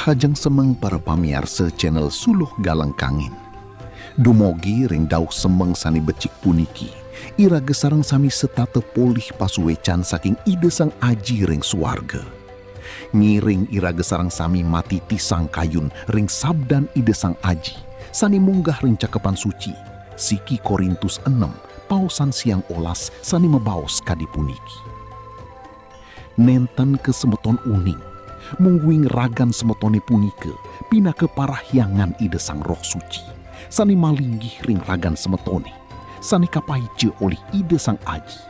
Kahajang semeng para pamiarsa channel Suluh Galang Kangin. Dumogi ring dauh semeng sani becik puniki. Iraga sareng sami setata polih pasuwecan saking ide sang aji ring suarga. Ngiring iraga sareng sami mati tisang kayun ring sabdan ide sang aji. Sani munggah ring cakepan suci. Siki Korintus 6, pausan siang olas sani mebaos kadi puniki. Nenten kesemeton uning. Mungguing ragan semetone punike, pina ke parahyangan ide sang roh suci. Sani malinggih ring ragan semetone, sani kapaice oleh ide sang aji.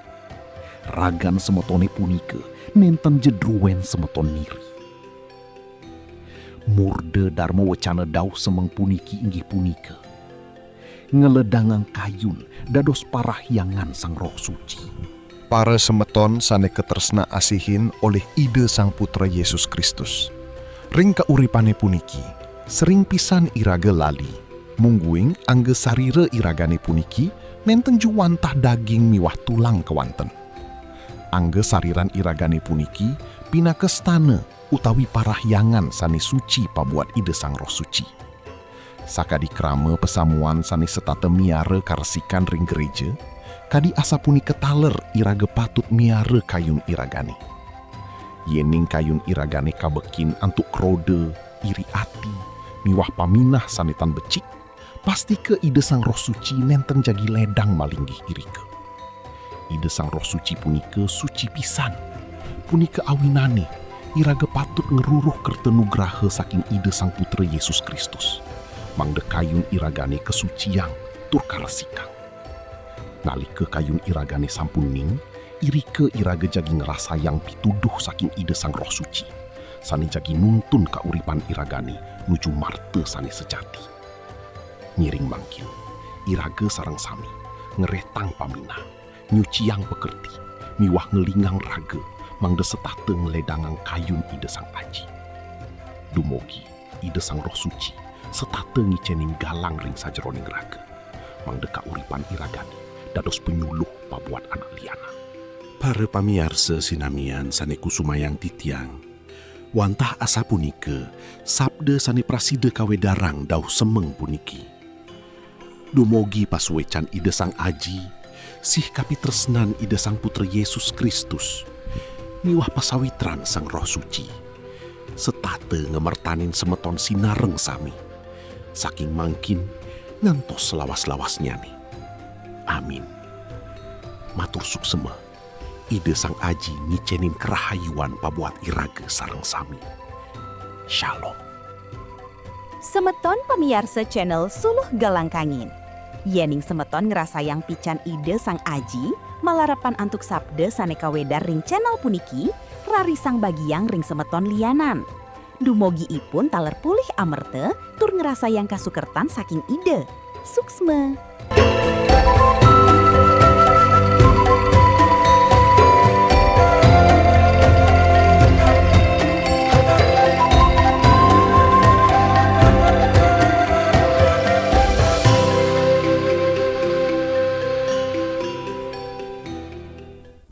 Ragan semetone punike, nenten jedruwen semeton miri. Murde darmo wacana dauh semeng puniki inggih punike. Ngeledangang kayun dados parahyangan sang roh suci. Para semeton sane ketresna asihin oleh ide Sang Putra Yesus Kristus. Ring kauripane puniki, sering pisan iraga lali. Mungguing angge sarire iragane puniki, nenten juwantah daging miwah tulang kewanten. Angge sariran iragane puniki, pinakestane utawi parahyangan sane suci pabuat ide Sang Roh Suci. Sakadi krama pesamuan sane setata miare karesikan ring gereja, kadi asa punika taler iraga patut miare kayun iragane. Yening kayun iragane kabekin antuk krode, iri ati, miwah paminah sanetan becik, pasti ke ide Sang Roh Suci nenten jagi ledang malinggih irike. Ide Sang Roh Suci punika suci pisan. Punika awinane, iraga patut ngeruruh kertenugraha saking ide Sang Putra Yesus Kristus. Mangde kayun iragane kesuciang tur karesikang. Nalika kayun iragane sampun ning, irike iraga jagi ngerasa yang pituduh saking ide Sang Roh Suci. Sani jagi nuntun kauripan iragane nuju marte sani sejati. Ngiring mangkin, iraga sareng sami, ngeretang paminah, nyuciang pekerti, miwah ngelingang raga, mangde setate ngeledangang kayun ide Sang Aji. Dumogi, ide Sang Roh Suci, setate ngicening galang ring sajeroning raga, mangde kauripan iragane dados penyuluh pabuat anak liana. Para pamiarsa sinamian sane kusumayang titiang, wantah asa punike, sabda sane prasida kawedarang dauh semeng puniki. Dumogi pasuwecan ide Sang Aji, sih kapitresnan ide Sang Putra Yesus Kristus, miwah pasawitran Sang Roh Suci, setate ngemertanin semeton sinareng sami, saking mangkin ngantos lawas-lawasnya nih. Amin. Matur suksema, ide Sang Aji ngicenin kerahayuan pabuat iraga sareng sami. Shalom. Semeton pemiarsa channel Suluh Galang Kangin. Yening semeton ngerasa yang pican ide Sang Aji, malarapan antuk sabda saneka wedar ring channel puniki, rarisang bagiang ring semeton lianan. Dumogi ipun taler pulih amerte, tur ngerasa yang kasukertan saking ide. Suksma.